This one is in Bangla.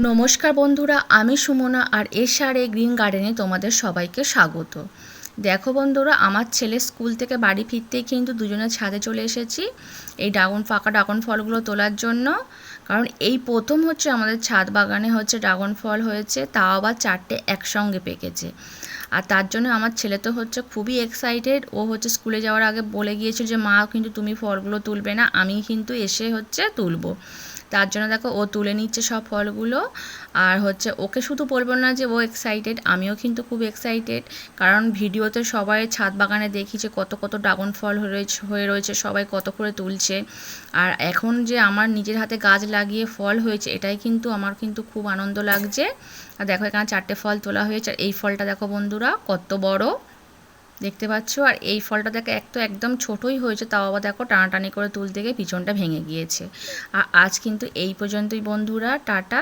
নমস্কার বন্ধুরা, আমি সুমনা আর এসআরএ গ্রিন গার্ডেনে তোমাদের সবাইকে স্বাগত। দেখো বন্ধুরা, আমার ছেলে স্কুল থেকে বাড়ি ফিরতেই কিন্তু দুজনে ছাদে চলে এসেছি এই ফাঁকা ড্রাগন ফলগুলো তোলার জন্য। কারণ এই প্রথম হচ্ছে আমাদের ছাদ বাগানে হচ্ছে ড্রাগন ফল হয়েছে, তাও আবার 4টে একসঙ্গে পেকেছে। আর তার জন্য আমার ছেলে তো হচ্ছে খুবই এক্সাইটেড। ও হচ্ছে স্কুলে যাওয়ার আগে বলে গিয়েছিল যে মা কিন্তু তুমি ফলগুলো তুলবে না, আমি কিন্তু এসে হচ্ছে তুলবো। তার জন্য দেখো ও তুলে নিচ্ছে সব ফলগুলো। আর হচ্ছে ওকে শুধু বলবো না যে ও এক্সাইটেড, আমিও কিন্তু খুব এক্সাইটেড। কারণ ভিডিওতে সবাই ছাদ বাগানে দেখি যে কত কত ড্রাগন ফল হয়ে রয়েছে, সবাই কত করে তুলছে। আর এখন যে আমার নিজের হাতে গাছ লাগিয়ে ফল হয়েছে, এটাই কিন্তু আমার কিন্তু খুব আনন্দ লাগছে। আর দেখো এখানে 4টে ফল তোলা হয়েছে। আর এই ফলটা দেখো বন্ধুরা কত বড় দেখতে পাচ্ছ। আর এই ফলটা দেখো একদম ছোটই হয়েছে, তাও আবার দেখো টানাটানি করে তুলতে গিয়ে পিছনটা ভেঙে গিয়েছে। আর আজ কিন্তু এই পর্যন্তই বন্ধুরা, টাটা।